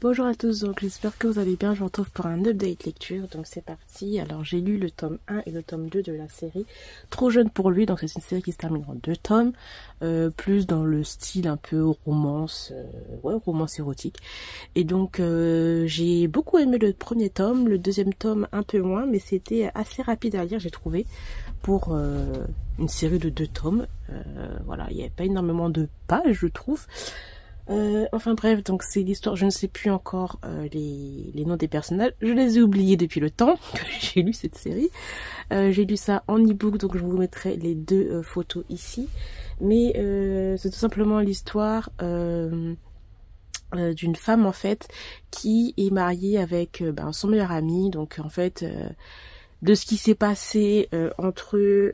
Bonjour à tous, donc j'espère que vous allez bien, je vous retrouve pour un update lecture, donc c'est parti. Alors j'ai lu le tome 1 et le tome 2 de la série Trop jeune pour lui, donc c'est une série qui se termine en 2 tomes, plus dans le style un peu romance, romance érotique. Et donc j'ai beaucoup aimé le premier tome, le deuxième tome un peu moins, mais c'était assez rapide à lire j'ai trouvé, pour une série de 2 tomes. Voilà, il n'y avait pas énormément de pages je trouve. Enfin bref, donc c'est l'histoire, je ne sais plus encore les noms des personnages, je les ai oubliés depuis le temps que j'ai lu cette série. J'ai lu ça en e-book, donc je vous mettrai les 2 photos ici. Mais c'est tout simplement l'histoire d'une femme en fait qui est mariée avec son meilleur ami. Donc en fait de ce qui s'est passé entre eux,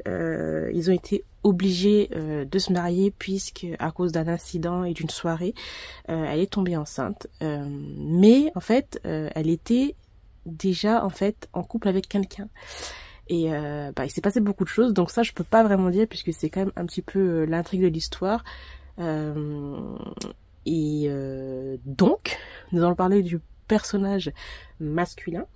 ils ont été obligés de se marier puisque à cause d'un incident et d'une soirée, elle est tombée enceinte. Mais en fait, elle était déjà en fait en couple avec quelqu'un. Et il s'est passé beaucoup de choses, donc ça je peux pas vraiment dire puisque c'est quand même un petit peu l'intrigue de l'histoire. Donc, nous allons parler du personnage masculin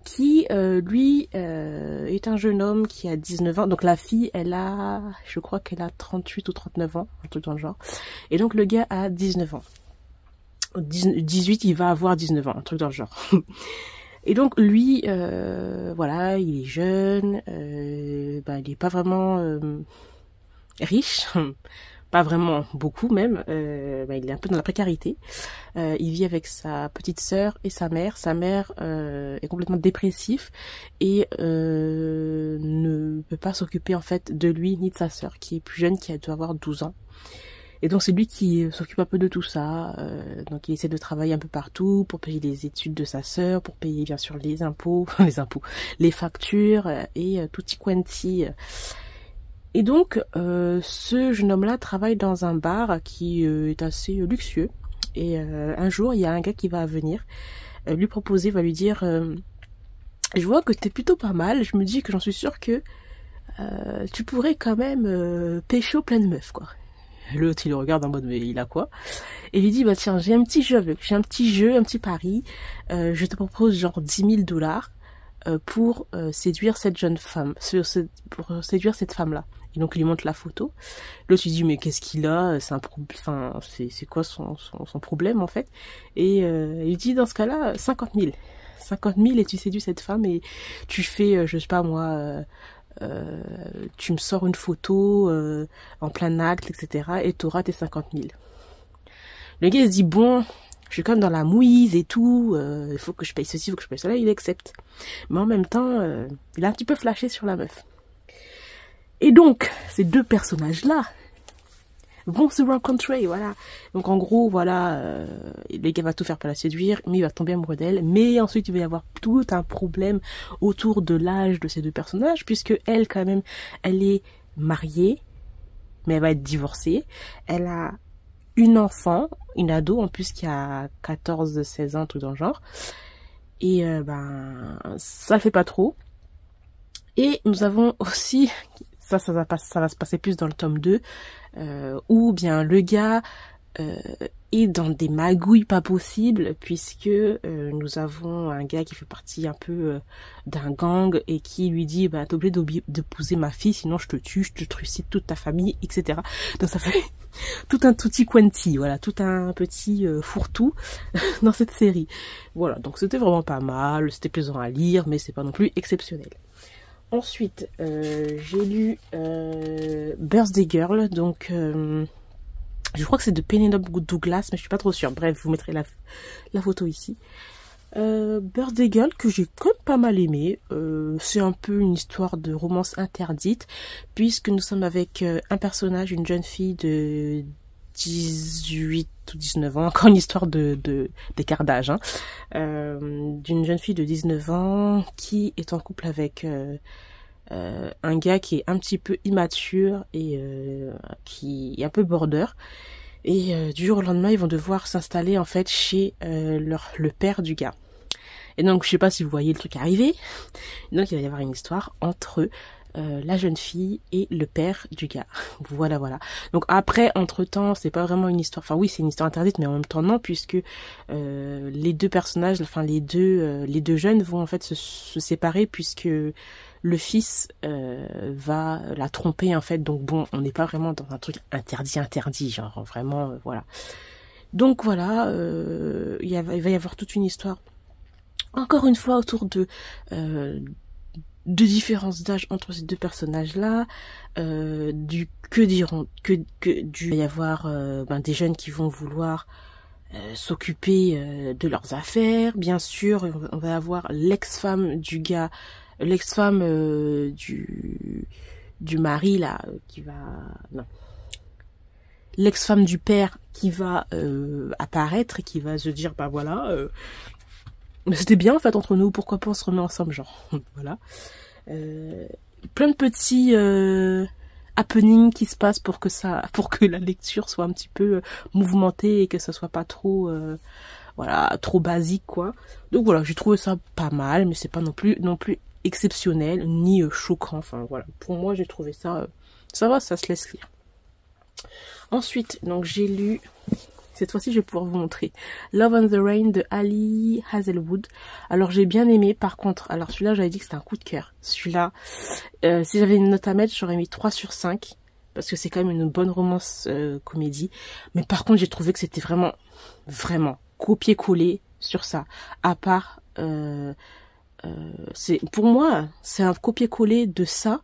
qui, lui, est un jeune homme qui a 19 ans. Donc la fille, elle a, je crois qu'elle a 38 ou 39 ans, un truc dans le genre. Et donc le gars a 19 ans. 18, il va avoir 19 ans, un truc dans le genre. Et donc lui, voilà, il est jeune, il est pas vraiment riche. Pas vraiment beaucoup même, il est un peu dans la précarité. Il vit avec sa petite sœur et sa mère. Sa mère est complètement dépressive et ne peut pas s'occuper en fait de lui ni de sa sœur qui est plus jeune, qui doit avoir 12 ans. Et donc c'est lui qui s'occupe un peu de tout ça. Donc il essaie de travailler un peu partout pour payer les études de sa sœur, pour payer bien sûr les impôts, les factures et tutti quanti. Et donc, ce jeune homme-là travaille dans un bar qui est assez luxueux. Et un jour, il y a un gars qui va venir lui proposer, va lui dire je vois que t'es plutôt pas mal, je me dis que j'en suis sûre que tu pourrais quand même pécho plein de meufs, quoi. L'autre, il le regarde en mode, mais il a quoi? Et il lui dit, bah tiens, j'ai un petit jeu, un petit pari, je te propose genre 10 000 $ pour séduire cette jeune femme, pour séduire cette femme-là. Et donc il lui montre la photo. L'autre lui dit mais qu'est-ce qu'il a, c'est quoi son problème en fait. Et il dit dans ce cas-là 50 000 et tu séduis cette femme et tu fais je sais pas moi tu me sors une photo en plein acte etc. et t'auras tes 50 000. Le gars il se dit bon, je suis comme dans la mouise et tout, il faut que je paye ceci, il faut que je paye cela, il accepte. Mais en même temps, il a un petit peu flashé sur la meuf. Et donc, ces 2 personnages-là vont se rencontrer, voilà. Donc en gros, voilà, le gars va tout faire pour la séduire, mais il va tomber amoureux d'elle. Mais ensuite, il va y avoir tout un problème autour de l'âge de ces 2 personnages, puisque elle, quand même, elle est mariée, mais elle va être divorcée. Elle a une enfant, une ado en plus qui a 14-16 ans, tout dans le genre. Et ça le fait pas trop. Et nous avons aussi, ça va se passer plus dans le tome 2, où bien le gars est dans des magouilles pas possibles, puisque nous avons un gars qui fait partie un peu d'un gang et qui lui dit t'es obligé d'épouser ma fille, sinon je te tue, je te trucide toute ta famille, etc. Donc ça fait tout un tutti quanti, voilà, tout un petit fourre-tout dans cette série. Voilà, donc c'était vraiment pas mal, c'était plaisant à lire, mais c'est pas non plus exceptionnel. Ensuite, j'ai lu Birthday Girl, donc je crois que c'est de Penelope Douglas, mais je suis pas trop sûre. Bref, je vous mettrai la photo ici. Birthday Girl, que j'ai quand même pas mal aimé. C'est un peu une histoire de romance interdite, puisque nous sommes avec un personnage, une jeune fille de 18 ou 19 ans, encore une histoire d'écart d'âge, hein. D'une jeune fille de 19 ans qui est en couple avec un gars qui est un petit peu immature et qui est un peu border. Et du jour au lendemain, ils vont devoir s'installer en fait chez le père du gars. Et donc, je sais pas si vous voyez le truc arriver. Donc, il va y avoir une histoire entre la jeune fille et le père du gars. Voilà, voilà. Donc après, entre-temps, c'est pas vraiment une histoire... Enfin oui, c'est une histoire interdite, mais en même temps non, puisque les deux personnages, enfin les deux jeunes vont en fait se séparer, puisque le fils va la tromper en fait. Donc bon, on n'est pas vraiment dans un truc interdit, genre vraiment, voilà. Donc voilà, il va y avoir toute une histoire, encore une fois, autour de différences d'âge entre ces deux personnages-là, il va y avoir des jeunes qui vont vouloir s'occuper de leurs affaires, bien sûr. On va avoir l'ex-femme du gars, l'ex-femme du mari là, qui va... Non. L'ex-femme du père qui va apparaître et qui va se dire, bah voilà, c'était bien en fait entre nous, pourquoi pas on se remet ensemble, genre, voilà. Plein de petits happenings qui se passent pour que la lecture soit un petit peu mouvementée et que ça soit pas trop, voilà, trop basique, quoi. Donc voilà, j'ai trouvé ça pas mal, mais c'est pas non plus exceptionnel, ni choquant, enfin voilà. Pour moi, j'ai trouvé ça, ça va, ça se laisse lire. Ensuite, donc j'ai lu, cette fois-ci je vais pouvoir vous montrer, Love on the Rain de Ali Hazelwood. Alors j'ai bien aimé, par contre, alors celui-là j'avais dit que c'était un coup de cœur. Celui-là, si j'avais une note à mettre, j'aurais mis 3 sur 5, parce que c'est quand même une bonne romance comédie. Mais par contre j'ai trouvé que c'était vraiment copier-coller sur ça. À part, pour moi, c'est un copier-coller de ça.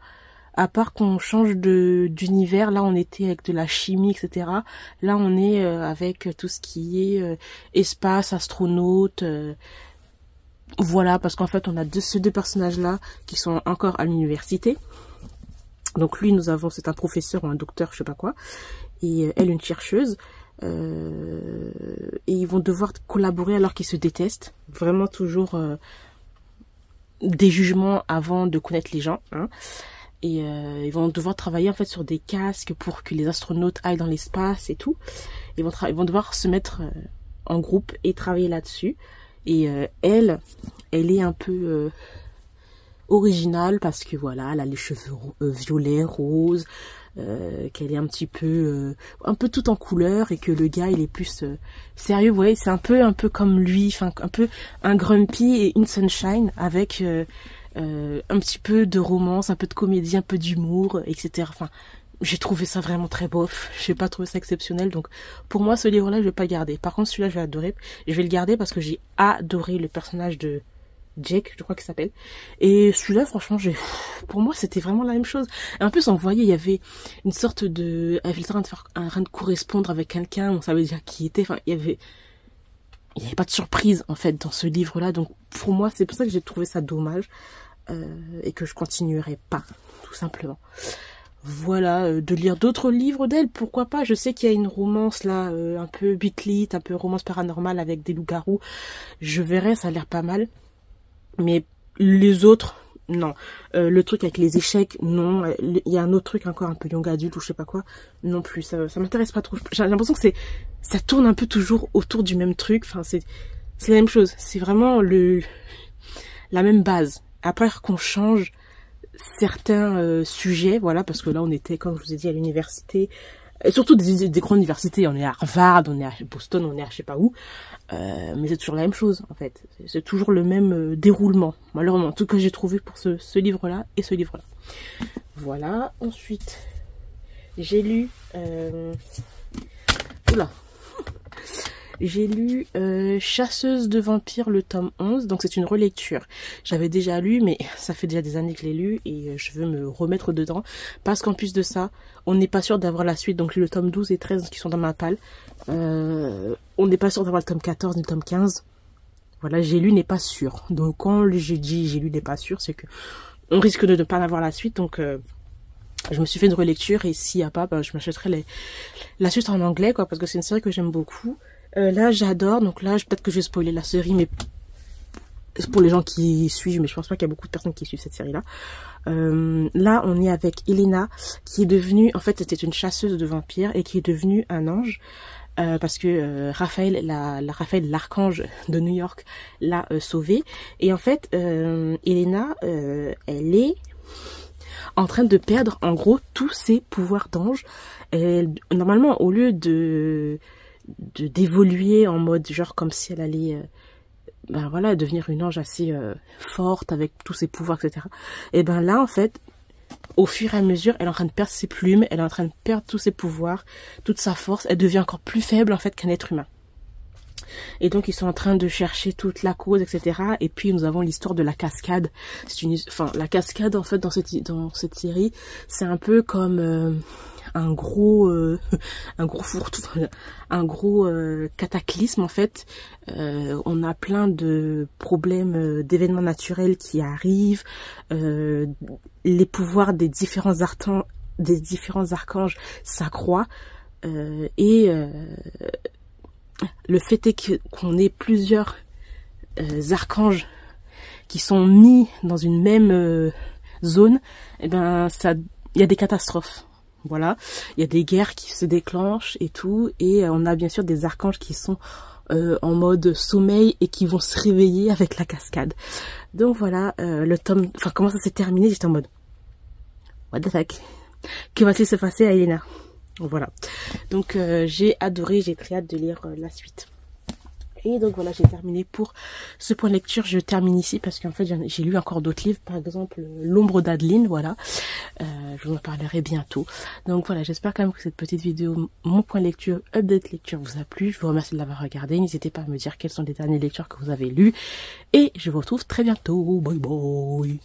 À part qu'on change d'univers, là on était avec de la chimie, etc. Là on est avec tout ce qui est espace, astronaute. Voilà, parce qu'en fait on a ces deux personnages-là qui sont encore à l'université. Donc lui, c'est un professeur ou un docteur, je sais pas quoi. Et elle, une chercheuse. Et ils vont devoir collaborer alors qu'ils se détestent. Vraiment toujours des jugements avant de connaître les gens, hein. Et ils vont devoir travailler en fait sur des casques pour que les astronautes aillent dans l'espace et tout. Ils vont devoir se mettre en groupe et travailler là-dessus. Et elle est un peu originale parce que voilà, elle a les cheveux violets, roses, qu'elle est un peu tout en couleur, et que le gars il est plus sérieux. Vous voyez, c'est un peu comme lui, enfin un peu un grumpy et une sunshine avec un petit peu de romance, un peu de comédie, un peu d'humour, etc. Enfin, j'ai trouvé ça vraiment très bof. J'ai pas trouvé ça exceptionnel. Donc, pour moi, ce livre-là, je vais pas le garder. Par contre, celui-là, je vais adorer. Je vais le garder parce que j'ai adoré le personnage de Jake, je crois qu'il s'appelle. Et celui-là, franchement, pour moi, c'était vraiment la même chose. Et en plus, on voyait, il y avait une sorte de... Elle avait le train de correspondre avec quelqu'un. On savait déjà qui il était. Enfin, il y avait pas de surprise, en fait, dans ce livre-là. Donc, pour moi, c'est pour ça que j'ai trouvé ça dommage. Et que je continuerai pas, tout simplement. Voilà, de lire d'autres livres d'elle, pourquoi pas. Je sais qu'il y a une romance là, un peu bitlit, un peu romance paranormale avec des loups-garous. Je verrai, ça a l'air pas mal. Mais les autres, non. Le truc avec les échecs, non. Il y a un autre truc encore un peu young adulte ou je sais pas quoi, non plus. Ça m'intéresse pas trop. J'ai l'impression que ça tourne un peu toujours autour du même truc. Enfin, c'est la même chose. C'est vraiment la même base. Après qu'on change certains sujets, voilà, parce que là on était, comme je vous ai dit, à l'université, et surtout des grandes universités, on est à Harvard, on est à Boston, on est à je sais pas où, mais c'est toujours la même chose en fait, c'est toujours le même déroulement, malheureusement, en tout cas j'ai trouvé pour ce livre-là et ce livre-là. Voilà, ensuite, j'ai lu... Oula. J'ai lu Chasseuse de vampires, le tome 11, donc c'est une relecture. J'avais déjà lu, mais ça fait déjà des années que je l'ai lu et je veux me remettre dedans. Parce qu'en plus de ça, on n'est pas sûr d'avoir la suite, donc le tome 12 et 13 qui sont dans ma palle. On n'est pas sûr d'avoir le tome 14 ni le tome 15. Voilà, j'ai lu n'est pas sûr. Donc quand j'ai dit j'ai lu n'est pas sûr, c'est que on risque de ne pas avoir la suite, donc... je me suis fait une relecture et s'il n'y a pas, ben, je m'achèterai la suite en anglais, quoi, parce que c'est une série que j'aime beaucoup. Là, j'adore, donc là, peut-être que je vais spoiler la série, mais pour les gens qui suivent, mais je pense pas qu'il y a beaucoup de personnes qui suivent cette série-là. Là, on est avec Elena, qui est devenue, en fait, c'était une chasseuse de vampires et qui est devenue un ange. Parce que Raphaël, l'archange de New York, l'a sauvée. Et en fait, Elena, elle est... en train de perdre en gros tous ses pouvoirs d'ange. Et normalement, au lieu d'évoluer en mode genre comme si elle allait ben voilà, devenir une ange assez forte avec tous ses pouvoirs, etc. Et ben là en fait, au fur et à mesure, elle est en train de perdre ses plumes, elle est en train de perdre tous ses pouvoirs, toute sa force, elle devient encore plus faible en fait qu'un être humain. Et donc ils sont en train de chercher toute la cause, etc. Et puis nous avons l'histoire de la cascade. Enfin, la cascade en fait dans cette série, c'est un peu comme un gros fourre-tout, un gros cataclysme en fait. On a plein de problèmes, d'événements naturels qui arrivent, les pouvoirs des différents archanges s'accroît, et le fait est qu'on ait plusieurs archanges qui sont mis dans une même zone, et ben il y a des catastrophes. Voilà, il y a des guerres qui se déclenchent et tout, et on a bien sûr des archanges qui sont en mode sommeil et qui vont se réveiller avec la cascade. Donc voilà, le tome, enfin comment ça s'est terminé, j'étais en mode what the fuck, que va-t-il se passer à Elena? Voilà, donc j'ai adoré, j'ai très hâte de lire la suite. Et donc voilà, j'ai terminé pour ce point de lecture. Je termine ici parce qu'en fait j'ai lu encore d'autres livres, par exemple L'ombre d'Adeline, voilà. Je vous en parlerai bientôt. Donc voilà, j'espère quand même que cette petite vidéo, mon point de lecture, update lecture, vous a plu. Je vous remercie de l'avoir regardé. N'hésitez pas à me dire quelles sont les dernières lectures que vous avez lues. Et je vous retrouve très bientôt. Bye bye.